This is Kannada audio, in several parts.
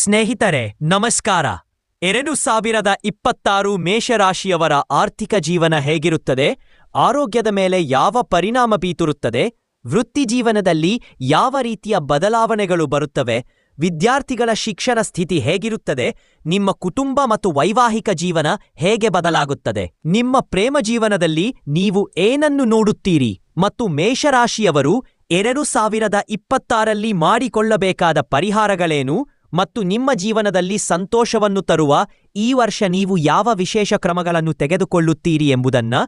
ಸ್ನೇಹಿತರೆ ನಮಸ್ಕಾರ. 2026 ಮೇಷರಾಶಿಯವರ ಆರ್ಥಿಕ ಜೀವನ ಹೇಗಿರುತ್ತದೆ? ಆರೋಗ್ಯದ ಮೇಲೆ ಯಾವ ಪರಿಣಾಮ ಬೀರುತ್ತದೆ? ವೃತ್ತಿ ಜೀವನದಲ್ಲಿ ಯಾವ ರೀತಿಯ ಬದಲಾವಣೆಗಳು ಬರುತ್ತವೆ? ವಿದ್ಯಾರ್ಥಿಗಳ ಶಿಕ್ಷಣ ಸ್ಥಿತಿ ಹೇಗಿರುತ್ತದೆ? ನಿಮ್ಮ ಕುಟುಂಬ ಮತ್ತು ವೈವಾಹಿಕ ಜೀವನ ಹೇಗೆ ಬದಲಾಗುತ್ತದೆ? ನಿಮ್ಮ ಪ್ರೇಮ ಜೀವನದಲ್ಲಿ ನೀವು ಏನನ್ನು ನೋಡುತ್ತೀರಿ? ಮತ್ತು ಮೇಷರಾಶಿಯವರು 2026ರಲ್ಲಿ ಮಾಡಿಕೊಳ್ಳಬೇಕಾದ ಪರಿಹಾರಗಳೇನು? ಮತ್ತು ನಿಮ್ಮ ಜೀವನದಲ್ಲಿ ಸಂತೋಷವನ್ನು ತರುವ ಈ ವರ್ಷ ನೀವು ಯಾವ ವಿಶೇಷ ಕ್ರಮಗಳನ್ನು ತೆಗೆದುಕೊಳ್ಳುತ್ತೀರಿ ಎಂಬುದನ್ನು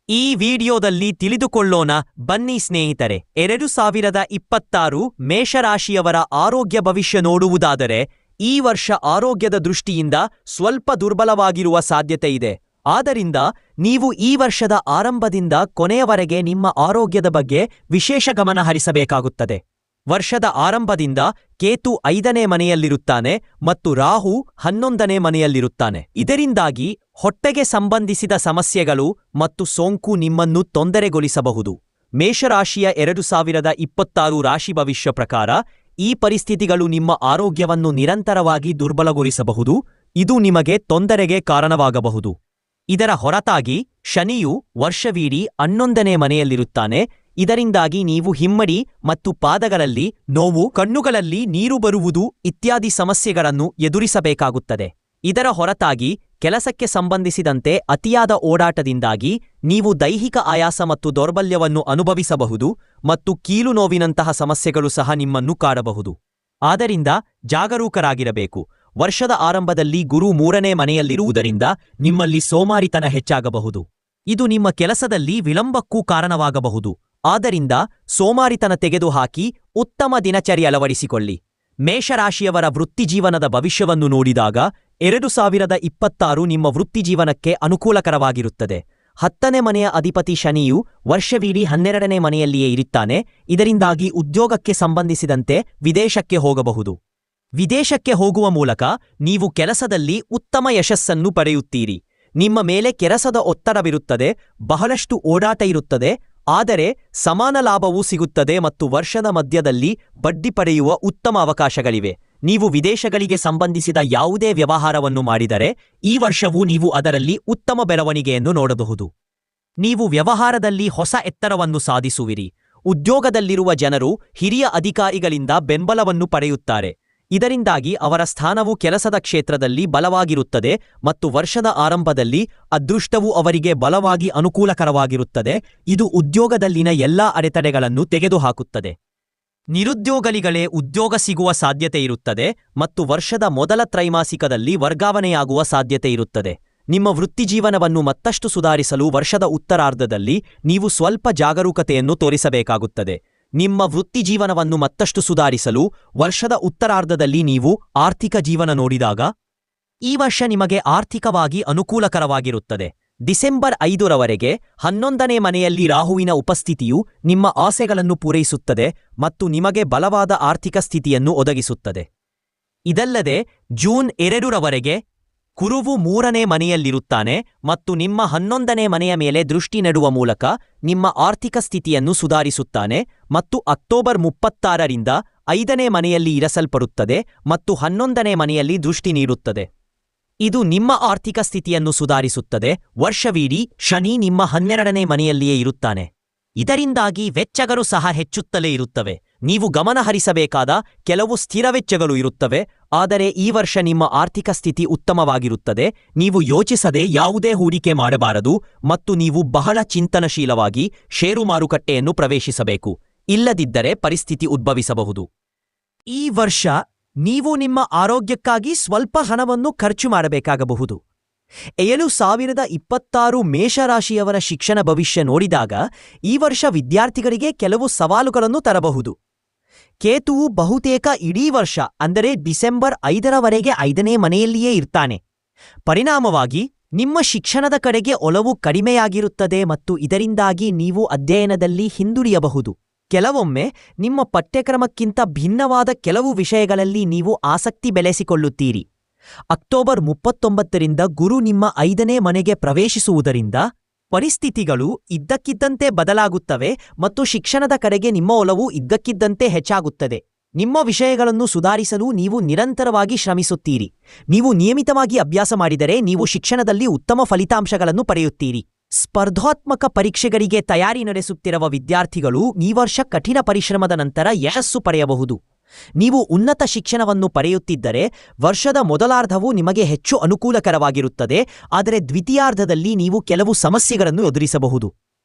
ಈ ವಿಡಿಯೋದಲ್ಲಿ ತಿಳಿದುಕೊಳ್ಳೋಣ. ಬನ್ನಿ ಸ್ನೇಹಿತರೆ. 2026 ಮೇಷರಾಶಿಯವರ ಆರೋಗ್ಯ ಭವಿಷ್ಯ ನೋಡುವುದಾದರೆ ಈ ವರ್ಷ ಆರೋಗ್ಯದ ದೃಷ್ಟಿಯಿಂದ ಸ್ವಲ್ಪ ದುರ್ಬಲವಾಗಿರುವ ಸಾಧ್ಯತೆ ಇದೆ. ಆದ್ದರಿಂದ ನೀವು ಈ ವರ್ಷದ ಆರಂಭದಿಂದ ಕೊನೆಯವರೆಗೆ ನಿಮ್ಮ ಆರೋಗ್ಯದ ಬಗ್ಗೆ ವಿಶೇಷ ಗಮನ ಹರಿಸಬೇಕಾಗುತ್ತದೆ. ವರ್ಷದ ಆರಂಭದಿಂದ ಕೇತು 5ನೇ ಮನೆಯಲ್ಲಿರುತ್ತಾನೆ ಮತ್ತು ರಾಹು 11ನೇ ಮನೆಯಲ್ಲಿರುತ್ತಾನೆ. ಇದರಿಂದಾಗಿ ಹೊಟ್ಟೆಗೆ ಸಂಬಂಧಿಸಿದ ಸಮಸ್ಯೆಗಳು ಮತ್ತು ಸೋಂಕು ನಿಮ್ಮನ್ನು ತೊಂದರೆಗೊಳಿಸಬಹುದು. ಮೇಷರಾಶಿಯ 2026 ರಾಶಿ ಭವಿಷ್ಯ ಪ್ರಕಾರ ಈ ಪರಿಸ್ಥಿತಿಗಳು ನಿಮ್ಮ ಆರೋಗ್ಯವನ್ನು ನಿರಂತರವಾಗಿ ದುರ್ಬಲಗೊಳಿಸಬಹುದು. ಇದು ನಿಮಗೆ ತೊಂದರೆಗೆ ಕಾರಣವಾಗಬಹುದು. ಇದರ ಹೊರತಾಗಿ ಶನಿಯು ವರ್ಷವಿಡೀ 11ನೇ ಮನೆಯಲ್ಲಿರುತ್ತಾನೆ. ಇದರಿಂದಾಗಿ ನೀವು ಹಿಮ್ಮಡಿ ಮತ್ತು ಪಾದಗಳಲ್ಲಿ ನೋವು, ಕಣ್ಣುಗಳಲ್ಲಿ ನೀರು ಬರುವುದು ಇತ್ಯಾದಿ ಸಮಸ್ಯೆಗಳನ್ನು ಎದುರಿಸಬೇಕಾಗುತ್ತದೆ. ಇದರ ಹೊರತಾಗಿ ಕೆಲಸಕ್ಕೆ ಸಂಬಂಧಿಸಿದಂತೆ ಅತಿಯಾದ ಓಡಾಟದಿಂದಾಗಿ ನೀವು ದೈಹಿಕ ಆಯಾಸ ಮತ್ತು ದೌರ್ಬಲ್ಯವನ್ನು ಅನುಭವಿಸಬಹುದು ಮತ್ತು ಕೀಲು ನೋವಿನಂತಹ ಸಮಸ್ಯೆಗಳು ಸಹ ನಿಮ್ಮನ್ನು ಕಾಡಬಹುದು. ಆದ್ದರಿಂದ ಜಾಗರೂಕರಾಗಿರಬೇಕು. ವರ್ಷದ ಆರಂಭದಲ್ಲಿ ಗುರು 3ನೇ ಮನೆಯಲ್ಲಿರುವುದರಿಂದ ನಿಮ್ಮಲ್ಲಿ ಸೋಮಾರಿತನ ಹೆಚ್ಚಾಗಬಹುದು. ಇದು ನಿಮ್ಮ ಕೆಲಸದಲ್ಲಿ ವಿಳಂಬಕ್ಕೂ ಕಾರಣವಾಗಬಹುದು. ಆದ್ದರಿಂದ ಸೋಮಾರಿತನ ತೆಗೆದುಹಾಕಿ ಉತ್ತಮ ದಿನಚರಿ ಅಳವಡಿಸಿಕೊಳ್ಳಿ. ಮೇಷರಾಶಿಯವರ ವೃತ್ತಿಜೀವನದ ಭವಿಷ್ಯವನ್ನು ನೋಡಿದಾಗ 2026 ನಿಮ್ಮ ವೃತ್ತಿಜೀವನಕ್ಕೆ ಅನುಕೂಲಕರವಾಗಿರುತ್ತದೆ. 10ನೇ ಮನೆಯ ಅಧಿಪತಿ ಶನಿಯು ವರ್ಷವಿಡೀ 12ನೇ ಮನೆಯಲ್ಲಿಯೇ ಇರುತ್ತಾನೆ. ಇದರಿಂದಾಗಿ ಉದ್ಯೋಗಕ್ಕೆ ಸಂಬಂಧಿಸಿದಂತೆ ವಿದೇಶಕ್ಕೆ ಹೋಗಬಹುದು. ವಿದೇಶಕ್ಕೆ ಹೋಗುವ ಮೂಲಕ ನೀವು ಕೆಲಸದಲ್ಲಿ ಉತ್ತಮ ಯಶಸ್ಸನ್ನು ಪಡೆಯುತ್ತೀರಿ. ನಿಮ್ಮ ಮೇಲೆ ಕೆಲಸದ ಒತ್ತಡವಿರುತ್ತದೆ, ಬಹಳಷ್ಟು ಓಡಾಟ ಇರುತ್ತದೆ, ಆದರೆ ಸಮಾನ ಲಾಭವೂ ಸಿಗುತ್ತದೆ ಮತ್ತು ವರ್ಷದ ಮಧ್ಯದಲ್ಲಿ ಬಡ್ಡಿ ಪಡೆಯುವ ಉತ್ತಮ ಅವಕಾಶಗಳಿವೆ. ನೀವು ವಿದೇಶಗಳಿಗೆ ಸಂಬಂಧಿಸಿದ ಯಾವುದೇ ವ್ಯವಹಾರವನ್ನು ಮಾಡಿದರೆ ಈ ವರ್ಷವೂ ನೀವು ಅದರಲ್ಲಿ ಉತ್ತಮ ಬೆಳವಣಿಗೆಯನ್ನು ನೋಡಬಹುದು. ನೀವು ವ್ಯವಹಾರದಲ್ಲಿ ಹೊಸ ಎತ್ತರವನ್ನು ಸಾಧಿಸುವಿರಿ. ಉದ್ಯೋಗದಲ್ಲಿರುವ ಜನರು ಹಿರಿಯ ಅಧಿಕಾರಿಗಳಿಂದ ಬೆಂಬಲವನ್ನು ಪಡೆಯುತ್ತಾರೆ. ಇದರಿಂದಾಗಿ ಅವರ ಸ್ಥಾನವು ಕೆಲಸದ ಕ್ಷೇತ್ರದಲ್ಲಿ ಬಲವಾಗಿರುತ್ತದೆ ಮತ್ತು ವರ್ಷದ ಆರಂಭದಲ್ಲಿ ಅದೃಷ್ಟವು ಅವರಿಗೆ ಬಲವಾಗಿ ಅನುಕೂಲಕರವಾಗಿರುತ್ತದೆ. ಇದು ಉದ್ಯೋಗದಲ್ಲಿನ ಎಲ್ಲಾ ಅಡೆತಡೆಗಳನ್ನು ತೆಗೆದುಹಾಕುತ್ತದೆ. ನಿರುದ್ಯೋಗಿಗಳೇ ಉದ್ಯೋಗ ಸಿಗುವ ಸಾಧ್ಯತೆ ಇರುತ್ತದೆ ಮತ್ತು ವರ್ಷದ ಮೊದಲ ತ್ರೈಮಾಸಿಕದಲ್ಲಿ ವರ್ಗಾವಣೆಯಾಗುವ ಸಾಧ್ಯತೆ ಇರುತ್ತದೆ. ನಿಮ್ಮ ವೃತ್ತಿಜೀವನವನ್ನು ಮತ್ತಷ್ಟು ಸುಧಾರಿಸಲು ವರ್ಷದ ಉತ್ತರಾರ್ಧದಲ್ಲಿ ನೀವು ಸ್ವಲ್ಪ ಜಾಗರೂಕತೆಯನ್ನು ತೋರಿಸಬೇಕಾಗುತ್ತದೆ. ನಿಮ್ಮ ವೃತ್ತಿಜೀವನವನ್ನು ಮತ್ತಷ್ಟು ಸುಧಾರಿಸಲು ವರ್ಷದ ಉತ್ತರಾರ್ಧದಲ್ಲಿ ನೀವು ಆರ್ಥಿಕ ಜೀವನ ನೋಡಿದಾಗ ಈ ವರ್ಷ ನಿಮಗೆ ಆರ್ಥಿಕವಾಗಿ ಅನುಕೂಲಕರವಾಗಿರುತ್ತದೆ. ಡಿಸೆಂಬರ್ 5ರವರೆಗೆ 11ನೇ ಮನೆಯಲ್ಲಿ ರಾಹುವಿನ ಉಪಸ್ಥಿತಿಯು ನಿಮ್ಮ ಆಸೆಗಳನ್ನು ಪೂರೈಸುತ್ತದೆ ಮತ್ತು ನಿಮಗೆ ಬಲವಾದ ಆರ್ಥಿಕ ಸ್ಥಿತಿಯನ್ನು ಒದಗಿಸುತ್ತದೆ. ಇದಲ್ಲದೆ ಜೂನ್ 2ರವರೆಗೆ ಗುರುವು 3ನೇ ಮನೆಯಲ್ಲಿರುತ್ತಾನೆ ಮತ್ತು ನಿಮ್ಮ 11ನೇ ಮನೆಯ ಮೇಲೆ ದೃಷ್ಟಿ ನೆಡುವ ಮೂಲಕ ನಿಮ್ಮ ಆರ್ಥಿಕ ಸ್ಥಿತಿಯನ್ನು ಸುಧಾರಿಸುತ್ತಾನೆ ಮತ್ತು ಅಕ್ಟೋಬರ್ 36ರಿಂದ 5ನೇ ಮನೆಯಲ್ಲಿ ಇರಿಸಲ್ಪಡುತ್ತದೆ ಮತ್ತು 11ನೇ ಮನೆಯಲ್ಲಿ ದೃಷ್ಟಿ ನೀಡುತ್ತದೆ. ಇದು ನಿಮ್ಮ ಆರ್ಥಿಕ ಸ್ಥಿತಿಯನ್ನು ಸುಧಾರಿಸುತ್ತದೆ. ವರ್ಷವಿಡೀ ಶನಿ ನಿಮ್ಮ 12ನೇ ಮನೆಯಲ್ಲಿಯೇ ಇರುತ್ತಾನೆ. ಇದರಿಂದಾಗಿ ವೆಚ್ಚಗಳು ಸಹ ಹೆಚ್ಚುತ್ತಲೇ ಇರುತ್ತವೆ. ನೀವು ಗಮನಹರಿಸಬೇಕಾದ ಕೆಲವು ಸ್ಥಿರ ವೆಚ್ಚಗಳು ಇರುತ್ತವೆ, ಆದರೆ ಈ ವರ್ಷ ನಿಮ್ಮ ಆರ್ಥಿಕ ಸ್ಥಿತಿ ಉತ್ತಮವಾಗಿರುತ್ತದೆ. ನೀವು ಯೋಚಿಸದೆ ಯಾವುದೇ ಹೂಡಿಕೆ ಮಾಡಬಾರದು ಮತ್ತು ನೀವು ಬಹಳ ಚಿಂತನಶೀಲವಾಗಿ ಷೇರು ಮಾರುಕಟ್ಟೆಯನ್ನು ಪ್ರವೇಶಿಸಬೇಕು. ಇಲ್ಲದಿದ್ದರೆ ಪರಿಸ್ಥಿತಿ ಉದ್ಭವಿಸಬಹುದು. ಈ ವರ್ಷ ನೀವು ನಿಮ್ಮ ಆರೋಗ್ಯಕ್ಕಾಗಿ ಸ್ವಲ್ಪ ಹಣವನ್ನು ಖರ್ಚು ಮಾಡಬೇಕಾಗಬಹುದು. 2026 ಮೇಷರಾಶಿಯವರ ಶಿಕ್ಷಣ ಭವಿಷ್ಯ ನೋಡಿದಾಗ ಈ ವರ್ಷ ವಿದ್ಯಾರ್ಥಿಗಳಿಗೆ ಕೆಲವು ಸವಾಲುಗಳನ್ನು ತರಬಹುದು. ಕೇತುವು ಬಹುತೇಕ ಇಡೀ ವರ್ಷ ಅಂದರೆ ಡಿಸೆಂಬರ್ 5ರವರೆಗೆ 5ನೇ ಮನೆಯಲ್ಲಿಯೇ ಇರ್ತಾನೆ. ಪರಿಣಾಮವಾಗಿ ನಿಮ್ಮ ಶಿಕ್ಷಣದ ಕಡೆಗೆ ಒಲವು ಕಡಿಮೆಯಾಗಿರುತ್ತದೆ ಮತ್ತು ಇದರಿಂದಾಗಿ ನೀವು ಅಧ್ಯಯನದಲ್ಲಿ ಹಿಂದುಳಿಯಬಹುದು. ಕೆಲವೊಮ್ಮೆ ನಿಮ್ಮ ಪಠ್ಯಕ್ರಮಕ್ಕಿಂತ ಭಿನ್ನವಾದ ಕೆಲವು ವಿಷಯಗಳಲ್ಲಿ ನೀವು ಆಸಕ್ತಿ ಬೆಳೆಸಿಕೊಳ್ಳುತ್ತೀರಿ. ಅಕ್ಟೋಬರ್ 39ರಿಂದ ಗುರು ನಿಮ್ಮ 5ನೇ ಮನೆಗೆ ಪ್ರವೇಶಿಸುವುದರಿಂದ ಪರಿಸ್ಥಿತಿಗಳು ಇದ್ದಕ್ಕಿದ್ದಂತೆ ಬದಲಾಗುತ್ತವೆ ಮತ್ತು ಶಿಕ್ಷಣದ ಕಡೆಗೆ ನಿಮ್ಮ ಒಲವು ಇದ್ದಕ್ಕಿದ್ದಂತೆ ಹೆಚ್ಚಾಗುತ್ತದೆ. ನಿಮ್ಮ ವಿಷಯಗಳನ್ನು ಸುಧಾರಿಸಲು ನೀವು ನಿರಂತರವಾಗಿ ಶ್ರಮಿಸುತ್ತೀರಿ. ನೀವು ನಿಯಮಿತವಾಗಿ ಅಭ್ಯಾಸ ಮಾಡಿದರೆ ನೀವು ಶಿಕ್ಷಣದಲ್ಲಿ ಉತ್ತಮ ಫಲಿತಾಂಶಗಳನ್ನು ಪಡೆಯುತ್ತೀರಿ. ಸ್ಪರ್ಧಾತ್ಮಕ ಪರೀಕ್ಷೆಗಳಿಗೆ ತಯಾರಿ ನಡೆಸುತ್ತಿರುವ ವಿದ್ಯಾರ್ಥಿಗಳು ಈ ವರ್ಷ ಕಠಿಣ ಪರಿಶ್ರಮದ ನಂತರ ಯಶಸ್ಸು ಪಡೆಯಬಹುದು. ನೀವು ಉನ್ನತ ಶಿಕ್ಷಣವನ್ನು ಪಡೆಯುತ್ತಿದ್ದರೆ ವರ್ಷದ ಮೊದಲಾರ್ಧವು ನಿಮಗೆ ಹೆಚ್ಚು ಅನುಕೂಲಕರವಾಗಿರುತ್ತದೆ, ಆದರೆ ದ್ವಿತೀಯಾರ್ಧದಲ್ಲಿ ನೀವು ಕೆಲವು ಸಮಸ್ಯೆಗಳನ್ನು ಎದುರಿಸಬಹುದು.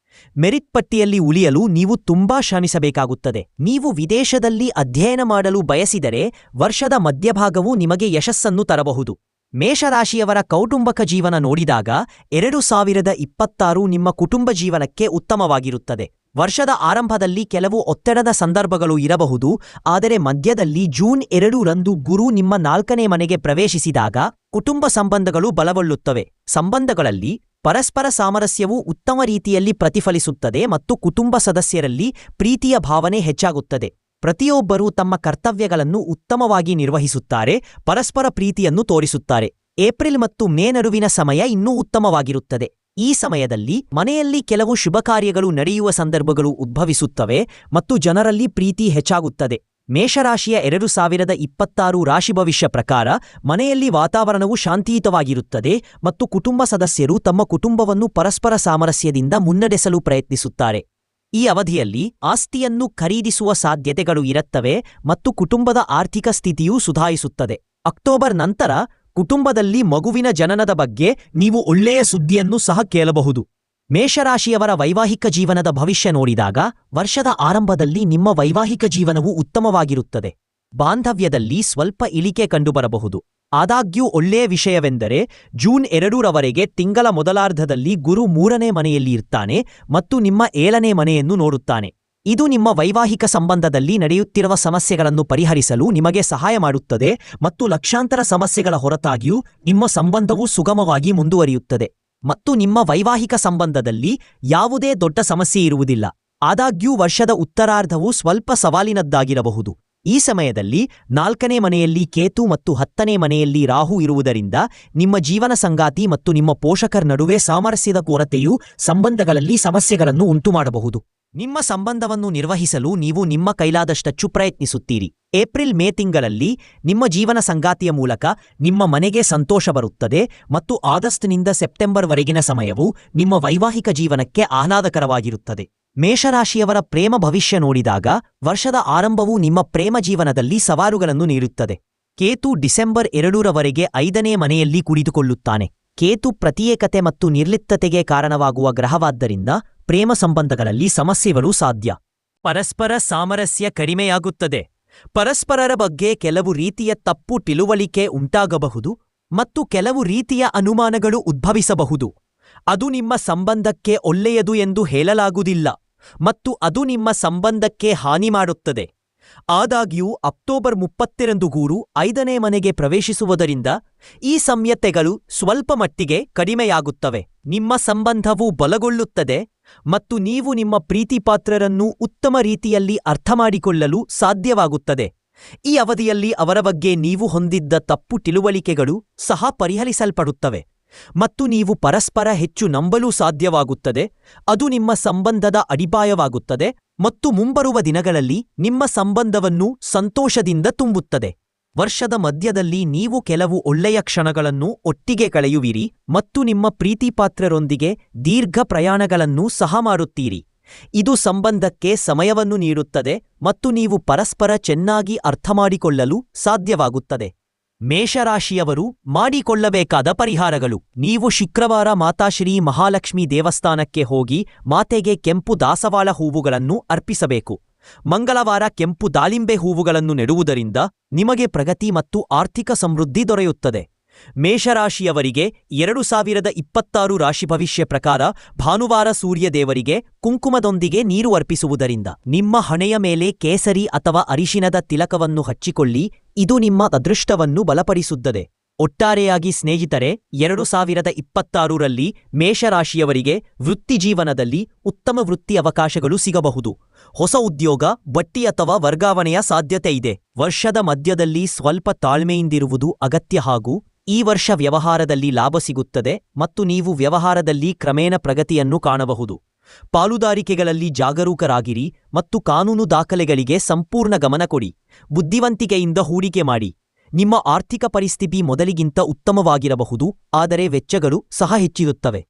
ಮೆರಿಟ್ ಪಟ್ಟಿಯಲ್ಲಿ ಉಳಿಯಲು ನೀವು ತುಂಬಾ ಶ್ರಮಿಸಬೇಕಾಗುತ್ತದೆ. ನೀವು ವಿದೇಶದಲ್ಲಿ ಅಧ್ಯಯನ ಮಾಡಲು ಬಯಸಿದರೆ ವರ್ಷದ ಮಧ್ಯಭಾಗವು ನಿಮಗೆ ಯಶಸ್ಸನ್ನು ತರಬಹುದು. ಮೇಷರಾಶಿಯವರ ಕೌಟುಂಬಿಕ ಜೀವನ ನೋಡಿದಾಗ 2026 ನಿಮ್ಮ ಕುಟುಂಬ ಜೀವನಕ್ಕೆ ಉತ್ತಮವಾಗಿರುತ್ತದೆ. ವರ್ಷದ ಆರಂಭದಲ್ಲಿ ಕೆಲವು ಒತ್ತಡದ ಸಂದರ್ಭಗಳು ಇರಬಹುದು, ಆದರೆ ಮಧ್ಯದಲ್ಲಿ ಜೂನ್ 2 ರಂದು ಗುರು ನಿಮ್ಮ 4ನೇ ಮನೆಗೆ ಪ್ರವೇಶಿಸಿದಾಗ ಕುಟುಂಬ ಸಂಬಂಧಗಳು ಬಲಗೊಳ್ಳುತ್ತವೆ. ಸಂಬಂಧಗಳಲ್ಲಿ ಪರಸ್ಪರ ಸಾಮರಸ್ಯವು ಉತ್ತಮ ರೀತಿಯಲ್ಲಿ ಪ್ರತಿಫಲಿಸುತ್ತದೆ ಮತ್ತು ಕುಟುಂಬ ಸದಸ್ಯರಲ್ಲಿ ಪ್ರೀತಿಯ ಭಾವನೆ ಹೆಚ್ಚಾಗುತ್ತದೆ. ಪ್ರತಿಯೊಬ್ಬರೂ ತಮ್ಮ ಕರ್ತವ್ಯಗಳನ್ನು ಉತ್ತಮವಾಗಿ ನಿರ್ವಹಿಸುತ್ತಾರೆ, ಪರಸ್ಪರ ಪ್ರೀತಿಯನ್ನು ತೋರಿಸುತ್ತಾರೆ. ಏಪ್ರಿಲ್ ಮತ್ತು ಮೇ ನಡುವಿನ ಸಮಯ ಇನ್ನೂ ಉತ್ತಮವಾಗಿರುತ್ತದೆ. ಈ ಸಮಯದಲ್ಲಿ ಮನೆಯಲ್ಲಿ ಕೆಲವು ಶುಭ ಕಾರ್ಯಗಳು ನಡೆಯುವ ಸಂದರ್ಭಗಳು ಉದ್ಭವಿಸುತ್ತವೆ ಮತ್ತು ಜನರಲ್ಲಿ ಪ್ರೀತಿ ಹೆಚ್ಚಾಗುತ್ತದೆ. ಮೇಷರಾಶಿಯ 2026 ರಾಶಿ ಭವಿಷ್ಯ ಪ್ರಕಾರ ಮನೆಯಲ್ಲಿ ವಾತಾವರಣವು ಶಾಂತಿಯುತವಾಗಿರುತ್ತದೆ ಮತ್ತು ಕುಟುಂಬ ಸದಸ್ಯರು ತಮ್ಮ ಕುಟುಂಬವನ್ನು ಪರಸ್ಪರ ಸಾಮರಸ್ಯದಿಂದ ಮುನ್ನಡೆಸಲು ಪ್ರಯತ್ನಿಸುತ್ತಾರೆ. ಈ ಅವಧಿಯಲ್ಲಿ ಆಸ್ತಿಯನ್ನು ಖರೀದಿಸುವ ಸಾಧ್ಯತೆಗಳು ಇರುತ್ತವೆ ಮತ್ತು ಕುಟುಂಬದ ಆರ್ಥಿಕ ಸ್ಥಿತಿಯೂ ಸುಧಾರಿಸುತ್ತದೆ. ಅಕ್ಟೋಬರ್ ನಂತರ ಕುಟುಂಬದಲ್ಲಿ ಮಗುವಿನ ಜನನದ ಬಗ್ಗೆ ನೀವು ಒಳ್ಳೆಯ ಸುದ್ದಿಯನ್ನು ಸಹ ಕೇಳಬಹುದು. ಮೇಷರಾಶಿಯವರ ವೈವಾಹಿಕ ಜೀವನದ ಭವಿಷ್ಯ ನೋಡಿದಾಗ ವರ್ಷದ ಆರಂಭದಲ್ಲಿ ನಿಮ್ಮ ವೈವಾಹಿಕ ಜೀವನವು ಉತ್ತಮವಾಗಿರುತ್ತದೆ. ಬಾಂಧವ್ಯದಲ್ಲಿ ಸ್ವಲ್ಪ ಇಳಿಕೆ ಕಂಡುಬರಬಹುದು. ಆದಾಗ್ಯೂ ಒಳ್ಳೆಯ ವಿಷಯವೆಂದರೆ ಜೂನ್ 2 ರವರೆಗೆ ತಿಂಗಳ ಮೊದಲಾರ್ಧದಲ್ಲಿ ಗುರು 3ನೇ ಮನೆಯಲ್ಲಿ ಇರ್ತಾನೆ ಮತ್ತು ನಿಮ್ಮ 7ನೇ ಮನೆಯನ್ನು ನೋಡುತ್ತಾನೆ. ಇದು ನಿಮ್ಮ ವೈವಾಹಿಕ ಸಂಬಂಧದಲ್ಲಿ ನಡೆಯುತ್ತಿರುವ ಸಮಸ್ಯೆಗಳನ್ನು ಪರಿಹರಿಸಲು ನಿಮಗೆ ಸಹಾಯ ಮಾಡುತ್ತದೆ ಮತ್ತು ಲಕ್ಷಾಂತರ ಸಮಸ್ಯೆಗಳ ಹೊರತಾಗಿಯೂ ನಿಮ್ಮ ಸಂಬಂಧವು ಸುಗಮವಾಗಿ ಮುಂದುವರಿಯುತ್ತದೆ ಮತ್ತು ನಿಮ್ಮ ವೈವಾಹಿಕ ಸಂಬಂಧದಲ್ಲಿ ಯಾವುದೇ ದೊಡ್ಡ ಸಮಸ್ಯೆ ಇರುವುದಿಲ್ಲ. ಆದಾಗ್ಯೂ ವರ್ಷದ ಉತ್ತರಾರ್ಧವು ಸ್ವಲ್ಪ ಸವಾಲಿನದ್ದಾಗಿರಬಹುದು. ಈ ಸಮಯದಲ್ಲಿ 4ನೇ ಮನೆಯಲ್ಲಿ ಕೇತು ಮತ್ತು 10ನೇ ಮನೆಯಲ್ಲಿ ರಾಹು ಇರುವುದರಿಂದ ನಿಮ್ಮ ಜೀವನ ಸಂಗಾತಿ ಮತ್ತು ನಿಮ್ಮ ಪೋಷಕರ ನಡುವೆ ಸಾಮರಸ್ಯದ ಕೊರತೆಯು ಸಂಬಂಧಗಳಲ್ಲಿ ಸಮಸ್ಯೆಗಳನ್ನು ಉಂಟುಮಾಡಬಹುದು. ನಿಮ್ಮ ಸಂಬಂಧವನ್ನು ನಿರ್ವಹಿಸಲು ನೀವು ನಿಮ್ಮ ಕೈಲಾದಷ್ಟು ಪ್ರಯತ್ನಿಸುತ್ತೀರಿ. ಏಪ್ರಿಲ್ ಮೇ ತಿಂಗಳಲ್ಲಿ ನಿಮ್ಮ ಜೀವನ ಸಂಗಾತಿಯ ಮೂಲಕ ನಿಮ್ಮ ಮನೆಗೆ ಸಂತೋಷ ಬರುತ್ತದೆ ಮತ್ತು ಆಗಸ್ಟ್ನಿಂದ ಸೆಪ್ಟೆಂಬರ್ ವರೆಗಿನ ಸಮಯವು ನಿಮ್ಮ ವೈವಾಹಿಕ ಜೀವನಕ್ಕೆ ಆಹ್ಲಾದಕರವಾಗಿರುತ್ತದೆ. ಮೇಷರಾಶಿಯವರ ಪ್ರೇಮ ಭವಿಷ್ಯ ನೋಡಿದಾಗ ವರ್ಷದ ಆರಂಭವು ನಿಮ್ಮ ಪ್ರೇಮ ಜೀವನದಲ್ಲಿ ಸವಾಲುಗಳನ್ನು ನೀಡುತ್ತದೆ. ಕೇತು ಡಿಸೆಂಬರ್ 2 ರವರೆಗೆ 5ನೇ ಮನೆಯಲ್ಲಿ ಕುಳಿತುಕೊಳ್ಳುತ್ತಾನೆ. ಕೇತು ಪ್ರತ್ಯೇಕತೆ ಮತ್ತು ನಿರ್ಲಿಪ್ತತೆಗೆ ಕಾರಣವಾಗುವ ಗ್ರಹವಾದ್ದರಿಂದ ಪ್ರೇಮ ಸಂಬಂಧಗಳಲ್ಲಿ ಸಮಸ್ಯೆಗಳು ಸಾಧ್ಯ. ಪರಸ್ಪರ ಸಾಮರಸ್ಯ ಕಡಿಮೆಯಾಗುತ್ತದೆ. ಪರಸ್ಪರರ ಬಗ್ಗೆ ಕೆಲವು ರೀತಿಯ ತಪ್ಪು ತಿಳುವಳಿಕೆ ಉಂಟಾಗಬಹುದು ಮತ್ತು ಕೆಲವು ರೀತಿಯ ಅನುಮಾನಗಳು ಉದ್ಭವಿಸಬಹುದು. ಅದು ನಿಮ್ಮ ಸಂಬಂಧಕ್ಕೆ ಒಳ್ಳೆಯದು ಎಂದು ಹೇಳಲಾಗುವುದಿಲ್ಲ ಮತ್ತು ಅದು ನಿಮ್ಮ ಸಂಬಂಧಕ್ಕೆ ಹಾನಿ ಮಾಡುತ್ತದೆ. ಆದಾಗ್ಯೂ ಅಕ್ಟೋಬರ್ 30ರಂದು ಗುರು 5ನೇ ಮನೆಗೆ ಪ್ರವೇಶಿಸುವುದರಿಂದ ಈ ಸಾಮ್ಯತೆಗಳು ಸ್ವಲ್ಪ ಮಟ್ಟಿಗೆ ಕಡಿಮೆಯಾಗುತ್ತವೆ. ನಿಮ್ಮ ಸಂಬಂಧವು ಬಲಗೊಳ್ಳುತ್ತದೆ ಮತ್ತು ನೀವು ನಿಮ್ಮ ಪ್ರೀತಿಪಾತ್ರರನ್ನು ಉತ್ತಮ ರೀತಿಯಲ್ಲಿ ಅರ್ಥಮಾಡಿಕೊಳ್ಳಲು ಸಾಧ್ಯವಾಗುತ್ತದೆ. ಈ ಅವಧಿಯಲ್ಲಿ ಅವರ ಬಗ್ಗೆ ನೀವು ಹೊಂದಿದ್ದ ತಪ್ಪು ತಿಳುವಳಿಕೆಗಳು ಸಹ ಪರಿಹರಿಸಲ್ಪಡುತ್ತವೆ ಮತ್ತು ನೀವು ಪರಸ್ಪರ ಹೆಚ್ಚು ನಂಬಲು ಸಾಧ್ಯವಾಗುತ್ತದೆ. ಅದು ನಿಮ್ಮ ಸಂಬಂಧದ ಅಡಿಪಾಯವಾಗುತ್ತದೆ ಮತ್ತು ಮುಂಬರುವ ದಿನಗಳಲ್ಲಿ ನಿಮ್ಮ ಸಂಬಂಧವನ್ನು ಸಂತೋಷದಿಂದ ತುಂಬುತ್ತದೆ. ವರ್ಷದ ಮಧ್ಯದಲ್ಲಿ ನೀವು ಕೆಲವು ಒಳ್ಳೆಯ ಕ್ಷಣಗಳನ್ನು ಒಟ್ಟಿಗೆ ಕಳೆಯುವಿರಿ ಮತ್ತು ನಿಮ್ಮ ಪ್ರೀತಿಪಾತ್ರರೊಂದಿಗೆ ದೀರ್ಘ ಪ್ರಯಾಣಗಳನ್ನು ಸಹ ಮಾಡುತ್ತೀರಿ. ಇದು ಸಂಬಂಧಕ್ಕೆ ಸಮಯವನ್ನು ನೀಡುತ್ತದೆ ಮತ್ತು ನೀವು ಪರಸ್ಪರ ಚೆನ್ನಾಗಿ ಅರ್ಥಮಾಡಿಕೊಳ್ಳಲು ಸಾಧ್ಯವಾಗುತ್ತದೆ. ಮೇಷರಾಶಿಯವರು ಮಾಡಿಕೊಳ್ಳಬೇಕಾದ ಪರಿಹಾರಗಳು. ನೀವು ಶುಕ್ರವಾರ ಮಾತಾಶ್ರೀ ಮಹಾಲಕ್ಷ್ಮಿ ದೇವಸ್ಥಾನಕ್ಕೆ ಹೋಗಿ ಮಾತೆಗೆ ಕೆಂಪು ದಾಸವಾಳ ಹೂವುಗಳನ್ನು ಅರ್ಪಿಸಬೇಕು. ಮಂಗಳವಾರ ಕೆಂಪು ದಾಳಿಂಬೆ ಹೂವುಗಳನ್ನು ನೆಡುವುದರಿಂದ ನಿಮಗೆ ಪ್ರಗತಿ ಮತ್ತು ಆರ್ಥಿಕ ಸಮೃದ್ಧಿ ದೊರೆಯುತ್ತದೆ. ಮೇಷರಾಶಿಯವರಿಗೆ 2026 ರಾಶಿ ಭವಿಷ್ಯ ಪ್ರಕಾರ ಭಾನುವಾರ ಸೂರ್ಯದೇವರಿಗೆ ಕುಂಕುಮದೊಂದಿಗೆ ನೀರು ಅರ್ಪಿಸುವುದರಿಂದ ನಿಮ್ಮ ಹಣೆಯ ಮೇಲೆ ಕೇಸರಿ ಅಥವಾ ಅರಿಶಿನದ ತಿಲಕವನ್ನು ಹಚ್ಚಿಕೊಳ್ಳಿ. ಇದು ನಿಮ್ಮ ಅದೃಷ್ಟವನ್ನು ಬಲಪಡಿಸುತ್ತದೆ. ಒಟ್ಟಾರೆಯಾಗಿ ಸ್ನೇಹಿತರೆ, 2026ರಲ್ಲಿ ಮೇಷರಾಶಿಯವರಿಗೆ ವೃತ್ತಿಜೀವನದಲ್ಲಿ ಉತ್ತಮ ವೃತ್ತಿ ಅವಕಾಶಗಳು ಸಿಗಬಹುದು. ಹೊಸ ಉದ್ಯೋಗ, ಬಡ್ತಿ ಅಥವಾ ವರ್ಗಾವಣೆಯ ಸಾಧ್ಯತೆ ಇದೆ. ವರ್ಷದ ಮಧ್ಯದಲ್ಲಿ ಸ್ವಲ್ಪ ತಾಳ್ಮೆಯಿಂದಿರುವುದು ಅಗತ್ಯ ಹಾಗೂ ಈ ವರ್ಷ ವ್ಯವಹಾರದಲ್ಲಿ ಲಾಭ ಸಿಗುತ್ತದೆ ಮತ್ತು ನೀವು ವ್ಯವಹಾರದಲ್ಲಿ ಕ್ರಮೇಣ ಪ್ರಗತಿಯನ್ನು ಕಾಣಬಹುದು. ಪಾಲುದಾರಿಕೆಗಳಲ್ಲಿ ಜಾಗರೂಕರಾಗಿರಿ ಮತ್ತು ಕಾನೂನು ದಾಖಲೆಗಳಿಗೆ ಸಂಪೂರ್ಣ ಗಮನ ಕೊಡಿ. ಬುದ್ಧಿವಂತಿಕೆಯಿಂದ ಹೂಡಿಕೆ ಮಾಡಿ. ನಿಮ್ಮ ಆರ್ಥಿಕ ಪರಿಸ್ಥಿತಿ ಮೊದಲಿಗಿಂತ ಉತ್ತಮವಾಗಿರಬಹುದು, ಆದರೆ ವೆಚ್ಚಗಳು ಸಹ ಹೆಚ್ಚಿರುತ್ತವೆ.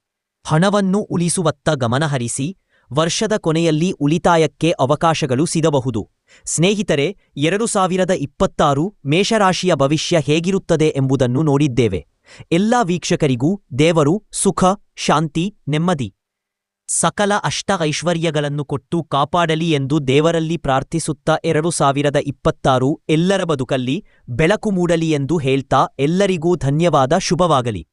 ಹಣವನ್ನು ಉಳಿಸುವತ್ತ ಗಮನಹರಿಸಿ. ವರ್ಷದ ಕೊನೆಯಲ್ಲಿ ಉಳಿತಾಯಕ್ಕೆ ಅವಕಾಶಗಳು ಸಿಗಬಹುದು. ಸ್ನೇಹಿತರೆ, 2026 ಮೇಷರಾಶಿಯ ಭವಿಷ್ಯ ಹೇಗಿರುತ್ತದೆ ಎಂಬುದನ್ನು ನೋಡಿದ್ದೇವೆ. ಎಲ್ಲಾ ವೀಕ್ಷಕರಿಗೂ ದೇವರು ಸುಖ, ಶಾಂತಿ, ನೆಮ್ಮದಿ, ಸಕಲ ಅಷ್ಟ ಐಶ್ವರ್ಯಗಳನ್ನು ಕೊಟ್ಟು ಕಾಪಾಡಲಿ ಎಂದು ದೇವರಲ್ಲಿ ಪ್ರಾರ್ಥಿಸುತ್ತಾ 2026 ಎಲ್ಲರ ಬದುಕಲ್ಲಿ ಬೆಳಕು ಮೂಡಲಿ ಎಂದು ಹೇಳ್ತಾ ಎಲ್ಲರಿಗೂ ಧನ್ಯವಾದ. ಶುಭವಾಗಲಿ.